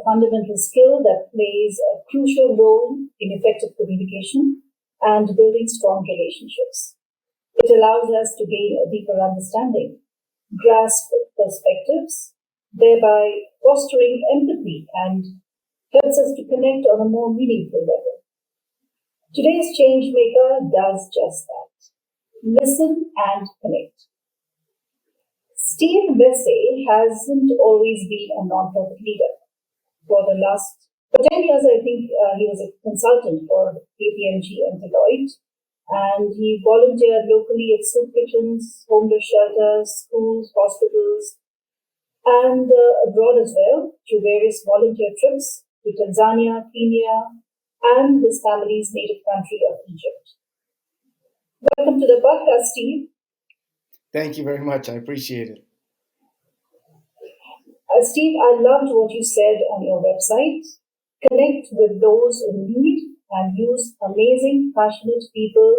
a fundamental skill that plays a crucial role in effective communication and building strong relationships. It allows us to gain a deeper understanding, grasp perspectives, thereby fostering empathy and helps us to connect on a more meaningful level. Today's changemaker does just that. Listen and connect. Steve Messeh hasn't always been a nonprofit leader. For 10 years, I think he was a consultant for KPMG and Deloitte, and he volunteered locally at soup kitchens, homeless shelters, schools, hospitals, and abroad as well through various volunteer trips to Tanzania, Kenya, and his family's native country of Egypt. Welcome to the podcast, Steve. Thank you very much. I appreciate it. Steve, I loved what you said on your website. Connect with those in need and use amazing, passionate people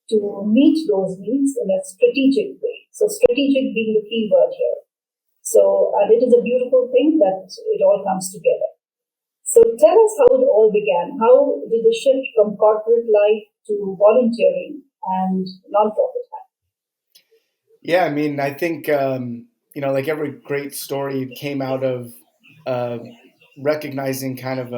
to meet those needs in a strategic way. So strategic being the key word here. So it is a beautiful thing that it all comes together. So tell us how it all began. How did the shift from corporate life to volunteering and nonprofit happen? Yeah, I mean, I think, like every great story, it came out of recognizing kind of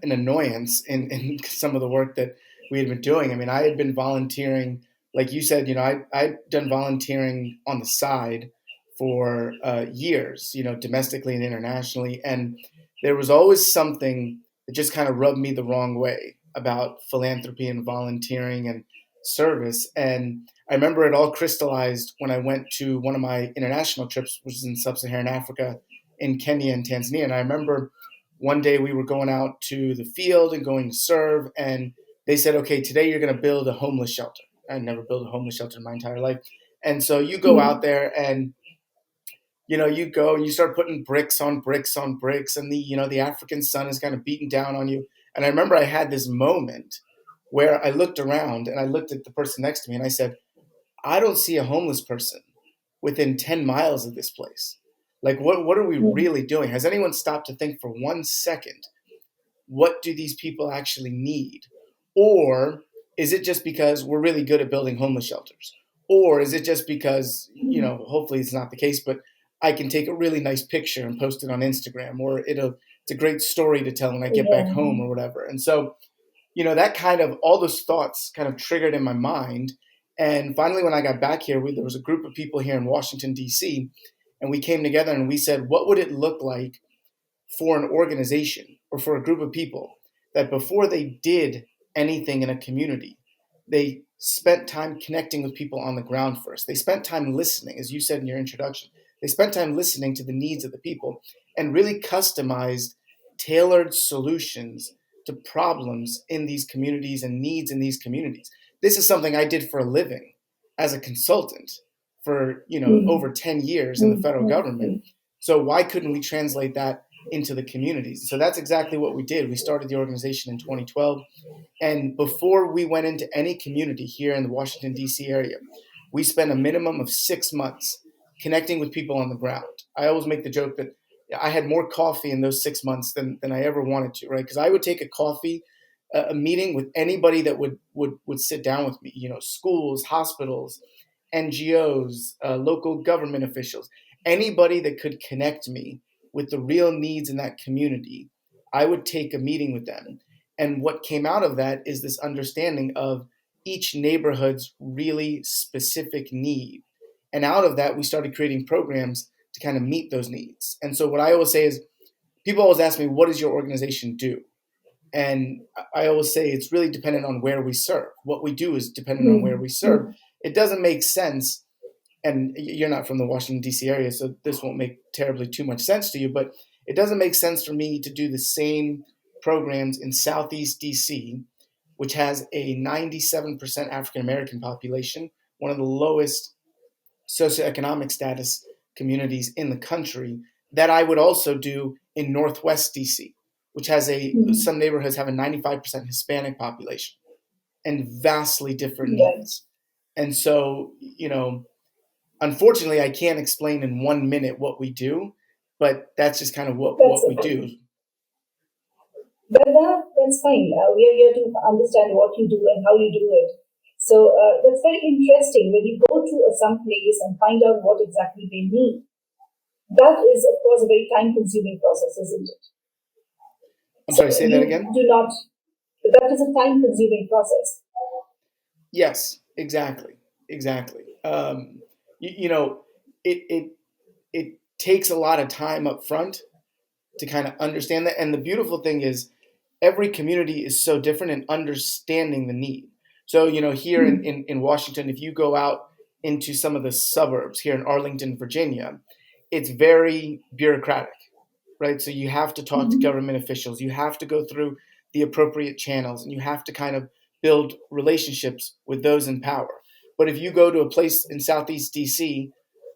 an annoyance in some of the work that we had been doing. I mean, I had been volunteering, like you said, I'd done volunteering on the side for years, domestically and internationally. And there was always something that just kind of rubbed me the wrong way about philanthropy and volunteering and service. And I remember it all crystallized when I went to one of my international trips, which is in sub-Saharan Africa, in Kenya and Tanzania. And I remember one day we were going out to the field and going to serve, and they said, okay, today you're going to build a homeless shelter. I'd never built a homeless shelter in my entire life. And so you go out there and you go and you start putting bricks on bricks on bricks, and the African sun is kind of beating down on you. And I remember I had this moment where I looked around and I looked at the person next to me and I said, I don't see a homeless person within 10 miles of this place. Like, what are we really doing? Has anyone stopped to think for 1 second, what do these people actually need? Or is it just because we're really good at building homeless shelters? Or is it just because, hopefully it's not the case, but I can take a really nice picture and post it on Instagram, or it's a great story to tell when I get back home or whatever. And so, that kind of, all those thoughts kind of triggered in my mind. And finally, when I got back here, there was a group of people here in Washington, D.C., and we came together and we said, what would it look like for an organization or for a group of people that before they did anything in a community, they spent time connecting with people on the ground first. They spent time listening, as you said in your introduction. They spent time listening to the needs of the people and really customized, tailored solutions to problems in these communities and needs in these communities. This is something I did for a living as a consultant for, over 10 years in the federal government. So why couldn't we translate that into the communities? So that's exactly what we did. We started the organization in 2012. And before we went into any community here in the Washington, D.C. area, we spent a minimum of 6 months connecting with people on the ground. I always make the joke that I had more coffee in those 6 months than I ever wanted to, right? Because I would take a meeting with anybody that would sit down with me, schools, hospitals, NGOs, local government officials, anybody that could connect me with the real needs in that community. I would take a meeting with them. And what came out of that is this understanding of each neighborhood's really specific need. And out of that, we started creating programs to kind of meet those needs. And so what I always say is, people always ask me, what does your organization do? And I always say it's really dependent on where we serve. What we do is dependent on where we serve. It doesn't make sense, and you're not from the Washington, D.C. area, so this won't make terribly too much sense to you, but it doesn't make sense for me to do the same programs in Southeast D.C., which has a 97% African-American population, one of the lowest socioeconomic status communities in the country, that I would also do in Northwest D.C., which has some neighborhoods have a 95% Hispanic population and vastly different needs. And so, unfortunately, I can't explain in 1 minute what we do, but that's just kind of what we do. That's fine. We are here to understand what you do and how you do it. So that's very interesting. When you go to some place and find out what exactly they need, that is, of course, a very time-consuming process, isn't it? I'm So sorry, say that you again. do not. That is a time-consuming process. Yes, exactly, exactly. You know, it takes a lot of time up front to kind of understand that. And the beautiful thing is, every community is so different in understanding the need. So, here Hmm. in Washington, if you go out into some of the suburbs here in Arlington, Virginia, it's very bureaucratic, right? So you have to talk to Hmm. government officials, you have to go through the appropriate channels, and you have to kind of build relationships with those in power. But if you go to a place in Southeast DC,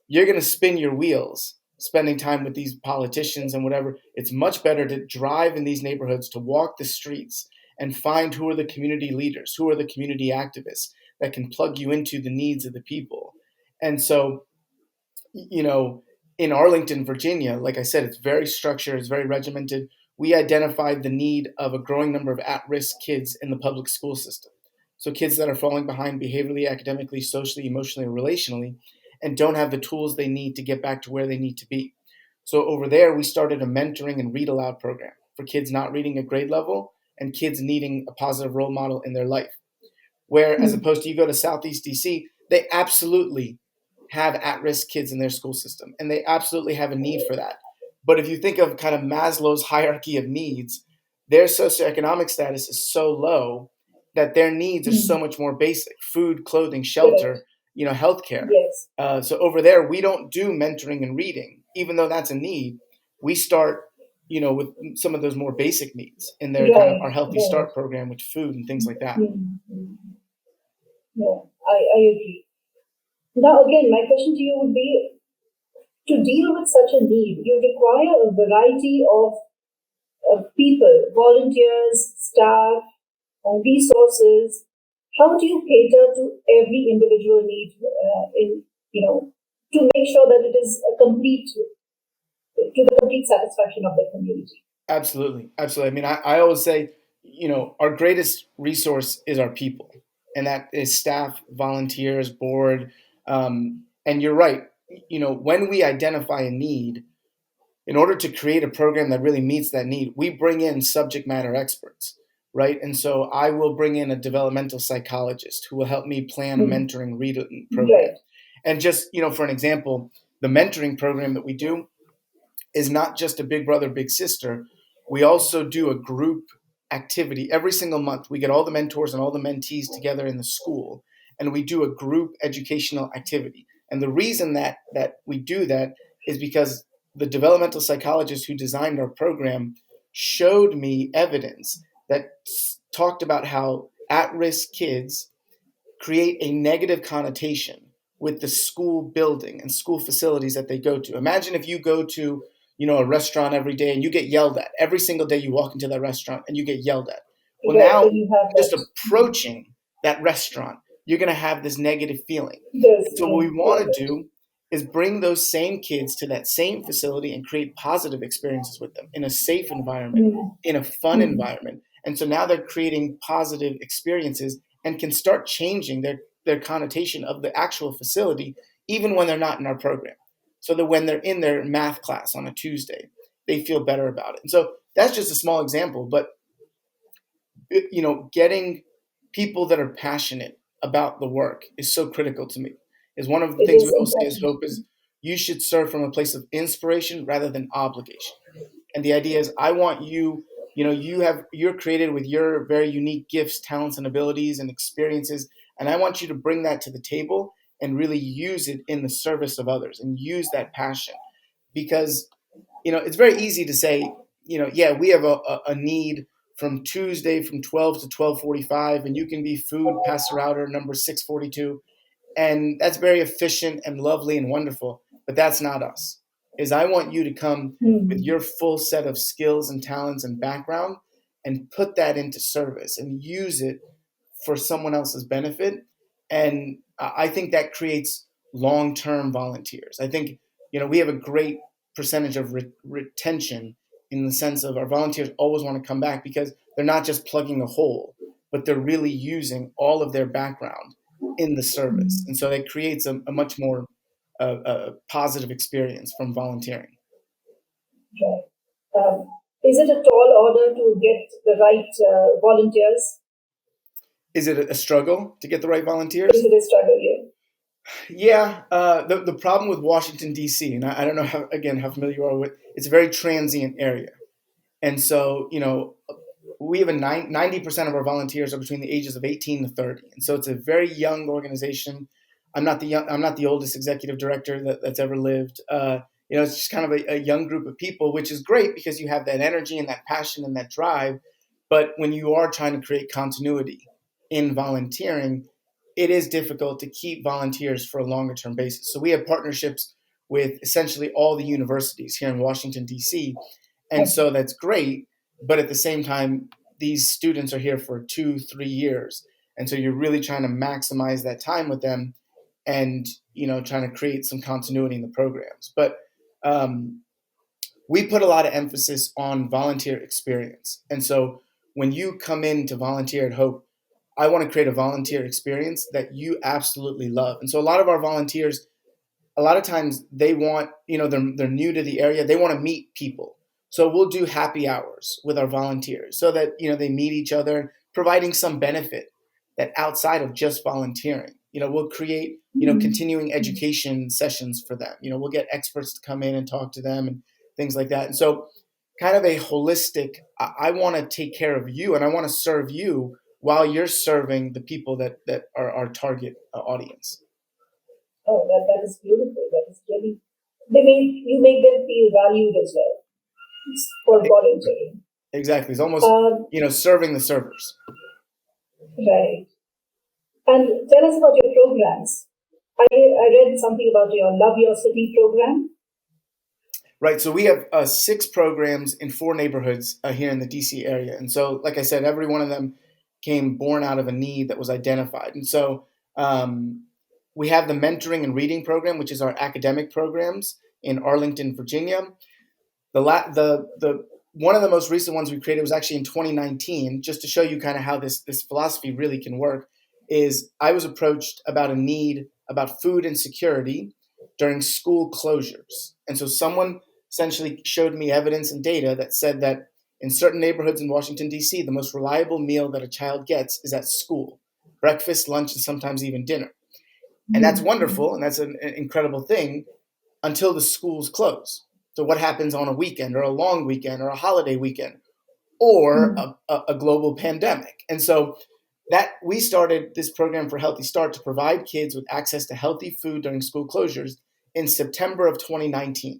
you're going to spin your wheels spending time with these politicians and whatever. It's much better to drive in these neighborhoods, to walk the streets and find who are the community leaders, who are the community activists that can plug you into the needs of the people. And so, you know, in Arlington, Virginia, like I said, it's very structured, it's very regimented. We identified the need of a growing number of at risk kids in the public school system. So, kids that are falling behind behaviorally, academically, socially, emotionally, or relationally, and don't have the tools they need to get back to where they need to be. So, over there, we started a mentoring and read aloud program for kids not reading at grade level and kids needing a positive role model in their life. Where, as Hmm. opposed to, you go to Southeast DC, they absolutely have at risk kids in their school system, and they absolutely have a need for that. But if you think of kind of Maslow's hierarchy of needs, their socioeconomic status is so low that their needs are so Hmm. much more basic: food, clothing, Correct. shelter, healthcare. Yes. So over there, we don't do mentoring and reading, even though that's a need. We start, with some of those more basic needs in their kind of Right. our Healthy Right. Start program with food and things like that. Hmm. Hmm. Yeah, I agree. Now, again, my question to you would be, to deal with such a need, you require a variety of people, volunteers, staff, resources. How do you cater to every individual need to make sure that it is a complete to the complete satisfaction of the community? Absolutely. Absolutely. I mean, I always say, our greatest resource is our people, and that is staff, volunteers, board. And you're right. When we identify a need, in order to create a program that really meets that need, we bring in subject matter experts, right? And so I will bring in a developmental psychologist who will help me plan a Hmm. mentoring reading Right. program. And just, for an example, the mentoring program that we do is not just a big brother, big sister. We also do a group activity every single month. We get all the mentors and all the mentees together in the school, and we do a group educational activity. And the reason that we do that is because the developmental psychologist who designed our program showed me evidence that talked about how at-risk kids create a negative connotation with the school building and school facilities that they go to. Imagine if you go to, a restaurant every day and you get yelled at. Every single day you walk into that restaurant and you get yelled at. Well, Right. now Then you have just that. approaching that restaurant, you're going to have this negative feeling. And There's so what we want to right. do is bring those same kids to that same facility and create positive experiences with them in a safe environment, Hmm. in a fun Hmm. environment. And so now they're creating positive experiences and can start changing their connotation of the actual facility, even when they're not in our program. So that when they're in their math class on a Tuesday, they feel better about it. And so that's just a small example, but getting people that are passionate about the work is so critical to me. Is one of the It things we is all say is important. hope is you should serve from a place of inspiration rather than obligation. And the idea is I want you, you're created with your very unique gifts, talents and abilities and experiences, and I want you to bring that to the table and really use it in the service of others and use that passion. Because it's very easy to say, yeah, we have a need from Tuesday from 12 to 12:45, and you can be food passer outer number 642, and that's very efficient and lovely and wonderful. But that's not us. Is I want you to come with Hmm. your full set of skills and talents and background and put that into service and use it for someone else's benefit. And I think that creates long-term volunteers. I think we have a great percentage of retention in the sense of our volunteers always want to come back because they're not just plugging a hole, but they're really using all of their background in the service. And so that creates a much more positive experience from volunteering. Right. Um, is it a tall order to get the right volunteers? Is it a struggle to get the right Is volunteers? it a struggle here? Yeah, the problem with Washington D.C., and I don't know how familiar you are with, it's a very transient area, and so we have 90% of our volunteers are between the ages of 18 to 30, and so it's a very young organization. I'm not the oldest executive director that's ever lived. It's just kind of a young group of people, which is great because you have that energy and that passion and that drive. But when you are trying to create continuity in volunteering, it is difficult to keep volunteers for a longer term basis. So we have partnerships with essentially all the universities here in Washington, D.C. And Okay. so that's great. But at the same time, these students are here for 2-3 years. And so you're really trying to maximize that time with them and, trying to create some continuity in the programs. But um, we put a lot of emphasis on volunteer experience. And so when you come in to volunteer at Hope, I want to create a volunteer experience that you absolutely love. And so a lot of our volunteers, a lot of times they want, they're new to the area, they want to meet people. So we'll do happy hours with our volunteers so that they meet each other, providing some benefit that outside of just volunteering. We'll create continuing education sessions for them. We'll get experts to come in and talk to them and things like that. And so kind of a holistic, I want to take care of you and I want to serve you while you're serving the people that are our target audience. Oh, that is beautiful. That is really. You make them feel valued as well for volunteering. Exactly. It's almost, Um, serving the servers. right. And tell us about your programs. I read something about your Love Your City program. Right. So we have 6 programs in 4 neighborhoods here in the DC area. And so, like I said, every one of them came born out of a need that was identified. And so we have the mentoring and reading program, which is our academic programs in Arlington, Virginia. The one of the most recent ones we created was actually in 2019, just to show you kind of how this philosophy really can work. Is I was approached about a need about food insecurity during school closures, and so someone essentially showed me evidence and data that said that in certain neighborhoods in Washington D.C., the most reliable meal that a child gets is at school, breakfast, lunch, and sometimes even dinner, and that's wonderful and that's an incredible thing until the schools close. So what happens on a weekend or a long weekend or a holiday weekend or a global pandemic? And so that we started this program for Healthy Start to provide kids with access to healthy food during school closures in September of 2019.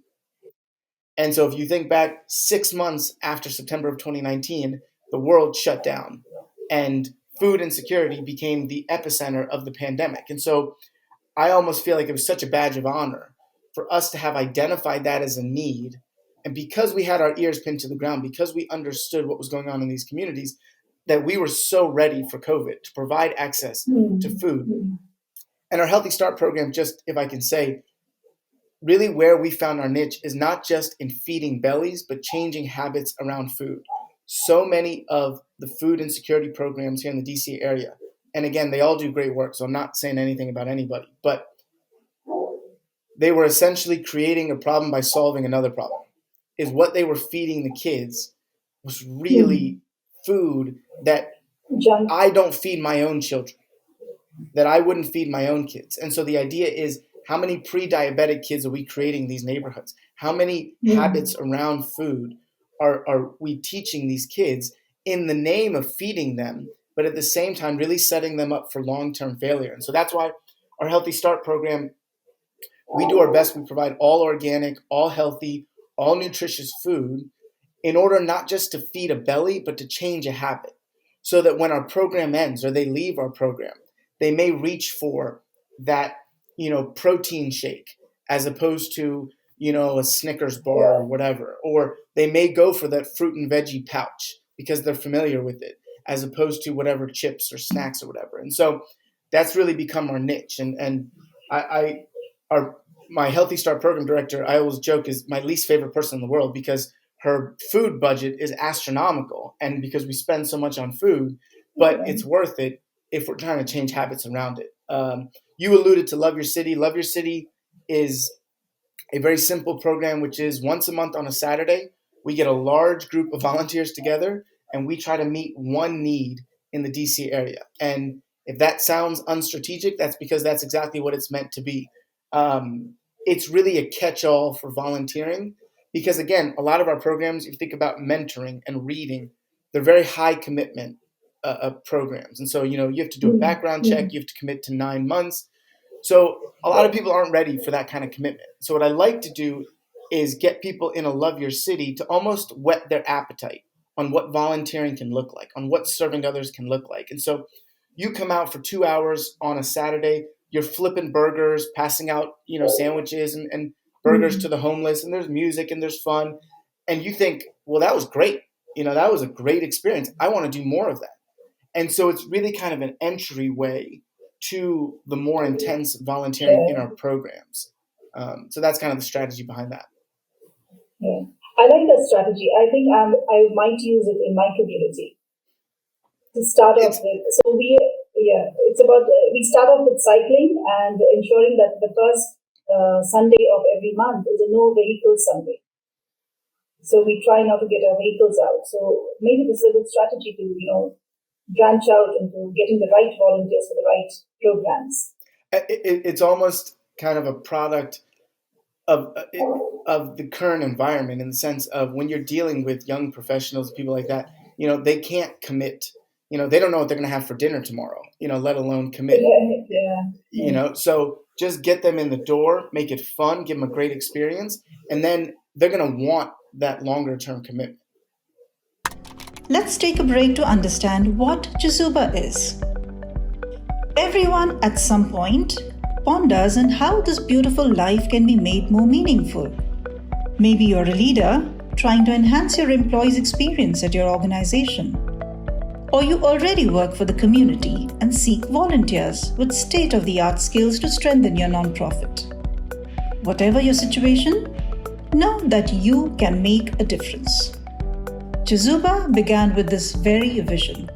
And so if you think back 6 months after September of 2019, the world shut down and food insecurity became the epicenter of the pandemic. And so I almost feel like it was such a badge of honor for us to have identified that as a need. And because we had our ears pinned to the ground, because we understood what was going on in these communities, that we were so ready for COVID to provide access to food. And our Healthy Start program, just if I can say, really where we found our niche is not just in feeding bellies, but changing habits around food. So many of the food insecurity programs here in the DC area, and again, they all do great work, so I'm not saying anything about anybody, but they were essentially creating a problem by solving another problem. Is what they were feeding the kids was really food that Junk. I don't feed my own children, that I wouldn't feed my own kids. And so the idea is, how many pre-diabetic kids are we creating in these neighborhoods? How many habits around food are we teaching these kids in the name of feeding them, but at the same time really setting them up for long-term failure? And so that's why our Healthy Start program, we do our best. We provide all organic, all healthy, all nutritious food in order not just to feed a belly, but to change a habit. So that when our program ends or they leave our program, they may reach for that, protein shake as opposed to, a Snickers bar or whatever. Or they may go for that fruit and veggie pouch because they're familiar with it, as opposed to whatever chips or snacks or whatever. And so that's really become our niche. And our my Healthy Start program director, I always joke, is my least favorite person in the world because her food budget is astronomical, and because we spend so much on food, but Right. it's worth it if we're trying to change habits around it. You alluded to Love Your City. Love Your City is a very simple program, which is once a month on a Saturday, we get a large group of volunteers together and we try to meet one need in the DC area. And if that sounds unstrategic, that's because that's exactly what it's meant to be. It's really a catch all for volunteering because, again, a lot of our programs, if you think about mentoring and reading, they're very high commitment programs. And so, you have to do a Mm, background check, mm, you have to commit to 9 months. So a lot of people aren't ready for that kind of commitment. So what I like to do is get people in a Love Your City to almost whet their appetite on what volunteering can look like, on what serving others can look like. And so you come out for 2 hours on a Saturday, you're flipping burgers, passing out, sandwiches and burgers to mm. the homeless, and there's music and there's fun. And you think, well, that was great. That was a great experience. I want to do more of that. And so it's really kind of an entryway to the more intense volunteering in Yeah, our programs. So that's kind of the strategy behind that. yeah. I like that strategy. I think I might use it in my community to start off It's with. So it's about we start off with cycling and ensuring that the first Sunday of every month is a no vehicle Sunday. So we try not to get our vehicles out. So maybe this is a good strategy to branch out into getting the right volunteers for the right programs. it's almost kind of a product of of the current environment in the sense of when you're dealing with young professionals, people like that, they can't commit. They don't know what they're going to have for dinner tomorrow, let alone commit. Yeah, So just get them in the door, make it fun, give them a great experience, and then they're going to want that longer term commitment. Let's take a break to understand what Chizuba is. Everyone at some point ponders on how this beautiful life can be made more meaningful. Maybe you're a leader trying to enhance your employees' experience at your organization. Or you already work for the community and seek volunteers with state-of-the-art skills to strengthen your nonprofit. Whatever your situation, know that you can make a difference. Chizuba began with this very vision.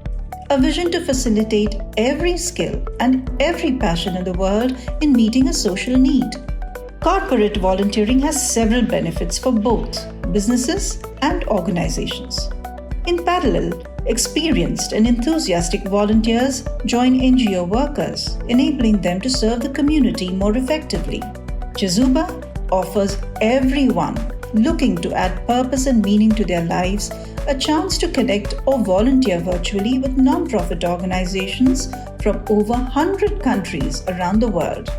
A vision to facilitate every skill and every passion in the world in meeting a social need. Corporate volunteering has several benefits for both businesses and organizations. In parallel, experienced and enthusiastic volunteers join NGO workers, enabling them to serve the community more effectively. Chizuba offers everyone looking to add purpose and meaning to their lives a chance to connect or volunteer virtually with nonprofit organizations from over 100 countries around the world.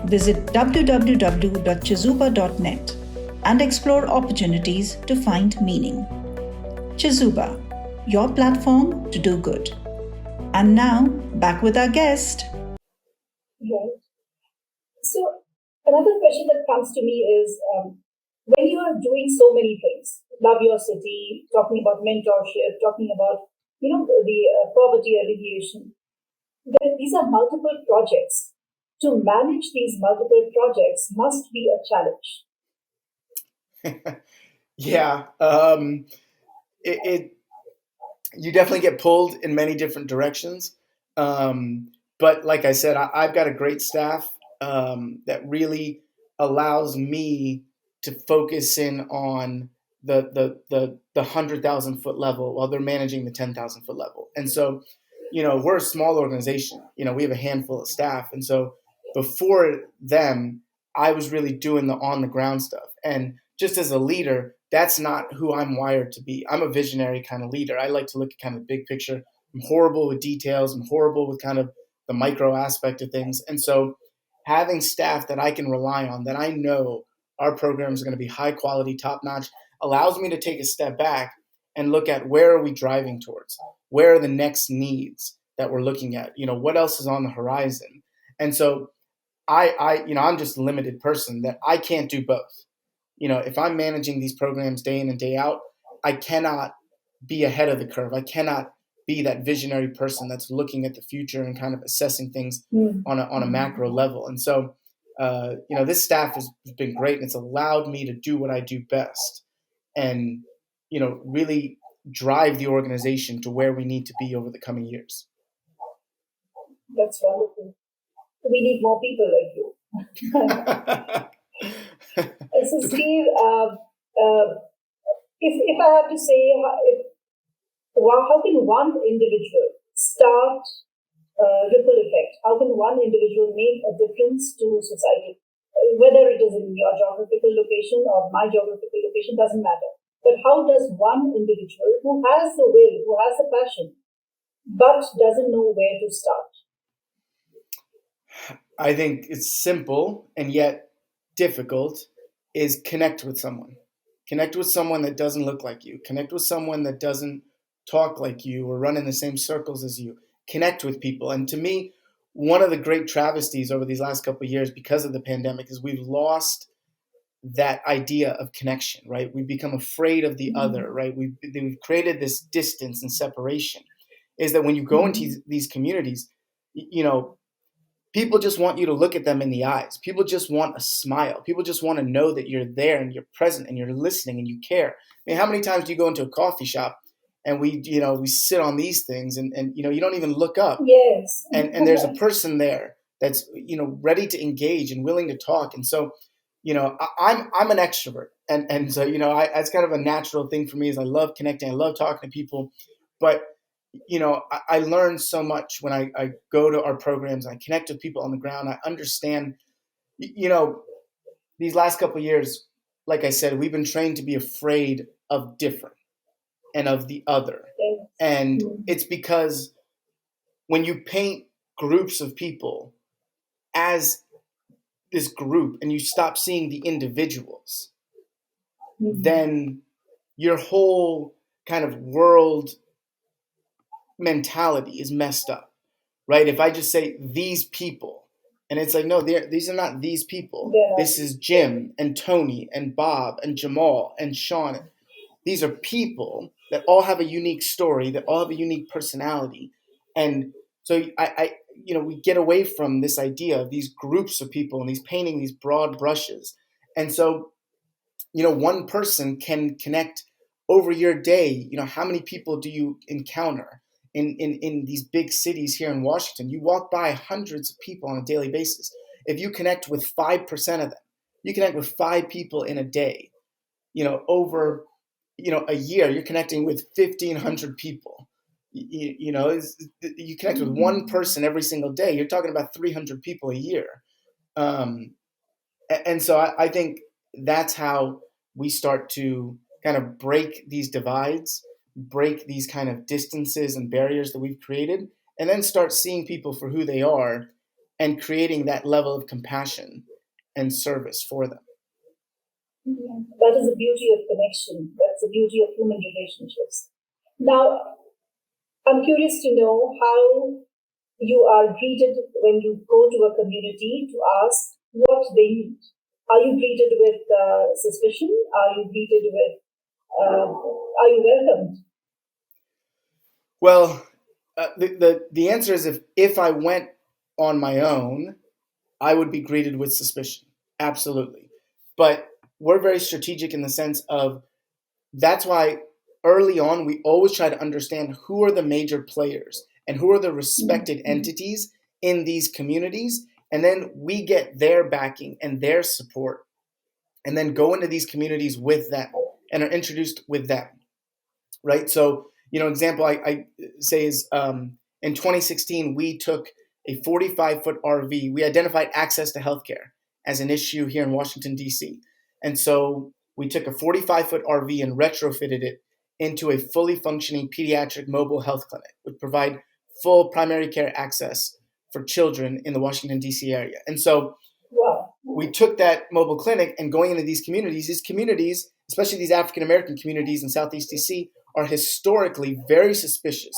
Visit www.chizuba.net and explore opportunities to find meaning. Chizuba, your platform to do good. And now, back with our guest. right. So another question that comes to me is when you are doing so many things, Love Your City, talking about mentorship, talking about the poverty alleviation. These are multiple projects. To manage these multiple projects must be a challenge. Yeah, it you definitely get pulled in many different directions. But like I said, I've got a great staff that really allows me to focus in on the 100,000 foot level while they're managing the 10,000 foot level. And so, we're a small organization. We have a handful of staff, and so before them, I was really doing the on the ground stuff. And just as a leader, that's not who I'm wired to be. I'm a visionary kind of leader. I like to look at kind of the big picture. I'm horrible with details. I'm horrible with kind of the micro aspect of things. And so having staff that I can rely on, that I know our programs are going to be high quality, top notch, allows me to take a step back and look at where are we driving towards? Where are the next needs that we're looking at? What else is on the horizon? And so I'm just a limited person that I can't do both. If I'm managing these programs day in and day out, I cannot be ahead of the curve. I cannot be that visionary person that's looking at the future and kind of assessing things Mm. on a macro level. And so, this staff has been great, and it's allowed me to do what I do best. and, really drive the organization to where we need to be over the coming years. That's wonderful. We need more people like you. So, Steve, if I have to say, how can one individual start ripple effect? How can one individual make a difference to society? Whether it is in your geographical location or my geographical location, doesn't matter. But how does one individual who has the will, who has the passion, but doesn't know where to start? I think it's simple and yet difficult, is connect with someone. Connect with someone that doesn't look like you. Connect with someone that doesn't talk like you or run in the same circles as you. Connect with people. And to me, one of the great travesties over these last couple of years because of the pandemic is we've lost that idea of connection, right? We've become afraid of the other, right? We've created this distance and separation. Is that when you go into these communities, people just want you to look at them in the eyes. People just want a smile. People just want to know that you're there and you're present and you're listening and you care. I mean, how many times do you go into a coffee shop and we sit on these things and you don't even look up. Yes. And there's a person there that's, ready to engage and willing to talk. And so, I'm an extrovert. And so, that's kind of a natural thing for me is I love connecting. I love talking to people. But I learn so much when I go to our programs. I connect with people on the ground. I understand, these last couple of years, like I said, we've been trained to be afraid of different and of the other. And it's because when you paint groups of people as this group and you stop seeing the individuals, then your whole kind of world mentality is messed up, right? If I just say these people, and it's like, no, these are not these people. Yeah. This is Jim and Tony and Bob and Jamal and Sean. These are people that all have a unique story, that all have a unique personality. And so we get away from this idea of these groups of people and these painting these broad brushes. And so, one person can connect over your day. How many people do you encounter in these big cities here in Washington? You walk by hundreds of people on a daily basis. If you connect with 5% of them, you connect with 5 people in a day, over, a year, you're connecting with 1,500 people. You connect with one person every single day. You're talking about 300 people a year. And so I think that's how we start to kind of break these divides, break these kind of distances and barriers that we've created, and then start seeing people for who they are and creating that level of compassion and service for them. That is the beauty of connection. That's the beauty of human relationships. Now, I'm curious to know how you are greeted when you go to a community to ask what they need. Are you greeted with suspicion? Are you greeted with, are you welcomed? Well, the answer is if I went on my own, I would be greeted with suspicion. Absolutely. But we're very strategic in the sense of that's why early on we always try to understand who are the major players and who are the respected entities in these communities. And then we get their backing and their support and then go into these communities with them and are introduced with them, right? So, example I say is in 2016, we took a 45-foot RV. We identified access to healthcare as an issue here in Washington, D.C. And so we took a 45-foot RV and retrofitted it into a fully functioning pediatric mobile health clinic, which provide full primary care access for children in the Washington, D.C. area. And so we took that mobile clinic and going into these communities, especially these African-American communities in Southeast D.C., are historically very suspicious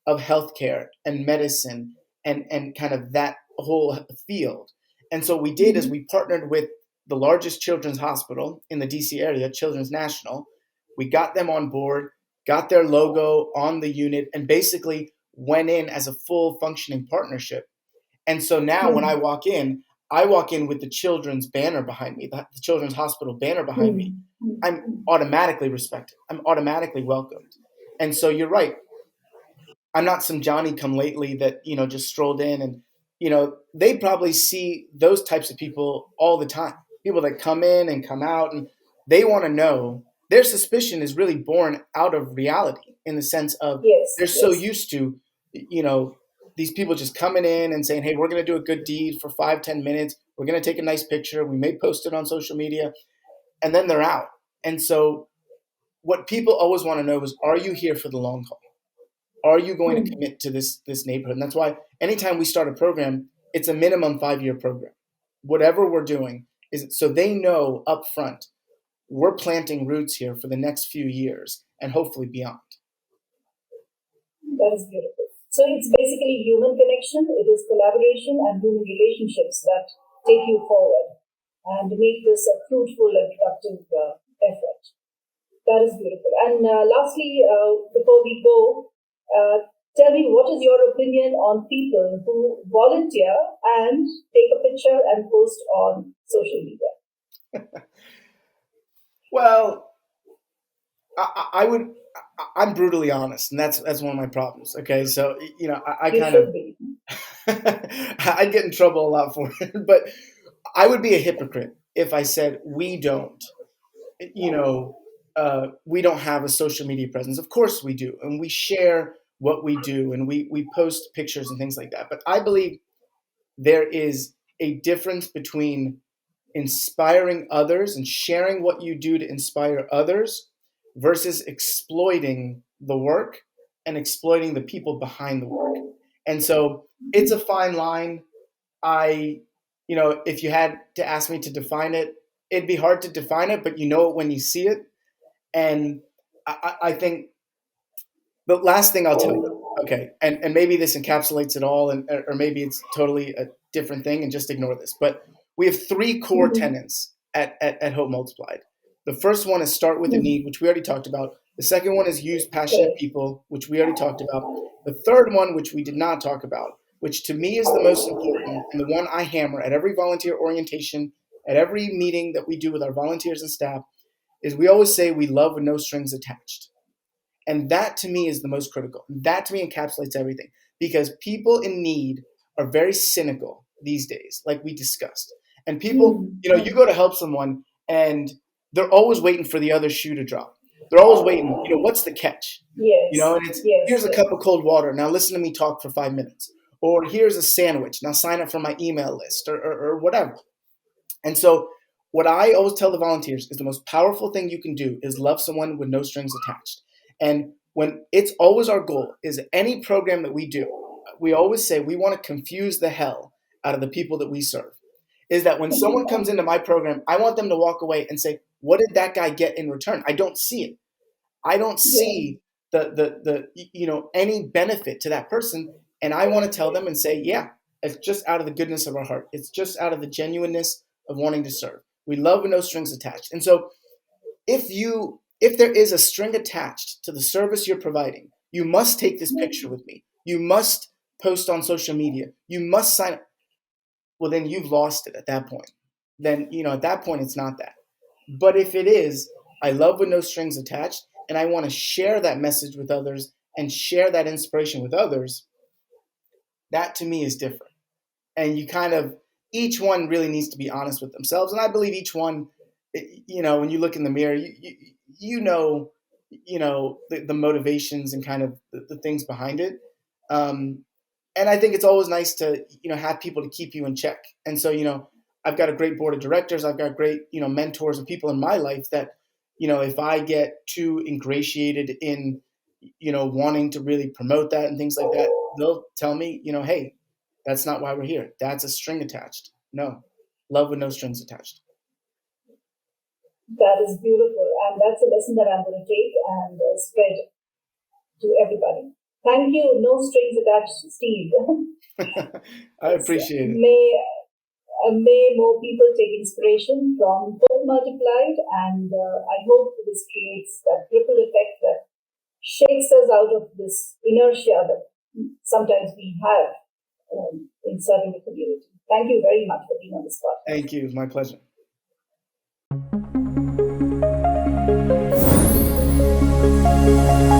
of healthcare and medicine and kind of that whole field. And so what we did is we partnered with the largest children's hospital in the DC area, Children's National. We got them on board, got their logo on the unit, and basically went in as a full functioning partnership. And so now when I walk in with the children's banner behind me, the children's hospital banner behind me, I'm automatically respected. I'm automatically welcomed. And so you're right. I'm not some Johnny come lately that, just strolled in and, they probably see those types of people all the time. People that come in and come out and they want to know. Their suspicion is really born out of reality in the sense of Yes, they're so yes. used to, you know, these people just coming in and saying, hey, we're going to do a good deed for 5-10 minutes. We're going to take a nice picture. We may post it on social media and then they're out. And so what people always want to know is, are you here for the long haul? Are you going to Hmm. commit to this neighborhood? And that's why anytime we start a program, it's a minimum 5-year program. Whatever we're doing is so they know up front we're planting roots here for the next few years and hopefully beyond. That is beautiful. So it's basically human connection, it is collaboration and human relationships that take you forward and make this a fruitful and productive effort. That is beautiful. And lastly, before we go, tell me, what is your opinion on people who volunteer and take a picture and post on social media? Well, I would. I'm brutally honest, and that's one of my problems. Okay, so I You kind of should be. I get in trouble a lot for it, but I would be a hypocrite if I said we don't. You know, we don't have a social media presence. Of course we do, and we share what we do, and we post pictures and things like that. But I believe there is a difference between inspiring others and sharing what you do to inspire others versus exploiting the work and exploiting the people behind the work. And so it's a fine line. If you had to ask me to define it, it'd be hard to define it, but you know it when you see it. And I think the last thing I'll tell you, okay, and maybe this encapsulates it all, or maybe it's totally a different thing, and just ignore this. But we have three core Mhm. tenets at Hope Multiplied. The first one is start with a Mhm. need, which we already talked about. The second one is use passionate Correct. people, which we already talked about. The third one, which we did not talk about, which to me is the most important, and the one I hammer at every volunteer orientation, at every meeting that we do with our volunteers and staff, is we always say we love with no strings attached. And that to me is the most critical. That to me encapsulates everything because people in need are very cynical these days, like we discussed. And people, Mhm. you go to help someone and they're always waiting for the other shoe to drop. They're always waiting, what's the catch? Yes, And it's yes, here's a yes. cup of cold water. Now listen to me talk for 5 minutes. Or here's a sandwich. Now sign up for my email list or whatever. And so, what I always tell the volunteers is the most powerful thing you can do is love someone with no strings attached. And when it's always our goal is any program that we do, we always say we want to confuse the hell out of the people that we serve. Is that when someone comes into my program, I want them to walk away and say, "What did that guy get in return?" I don't see it. I don't Yes. see the any benefit to that person, and I want to tell them and say, yeah, it's just out of the goodness of our heart. It's just out of the genuineness of wanting to serve. We love with no strings attached. And so if there is a string attached to the service you're providing, you must take this picture with me. You must post on social media. You must sign up. Well, then you've lost it at that point. Then, at that point it's not that. But if it is, I love with no strings attached, and I want to share that message with others and share that inspiration with others, that to me is different. And you kind of, each one really needs to be honest with themselves. And I believe each one, when you look in the mirror, you know, the motivations and kind of the things behind it. Um, and I think it's always nice to have people to keep you in check. And so I've got a great board of directors. I've got great mentors and people in my life that if I get too ingratiated in wanting to really promote that and things like that, they'll tell me hey, that's not why we're here. That's a string attached. No, love with no strings attached. That is beautiful. And that's a lesson that I'm going to take and spread to everybody. Thank you. No strings attached, Steve. I Yes. appreciate it. May more people take inspiration from Hope Multiplied, and I hope this creates that ripple effect that shakes us out of this inertia that sometimes we have in serving the community. Thank you very much for being on this podcast. Thank you. It was my pleasure. you.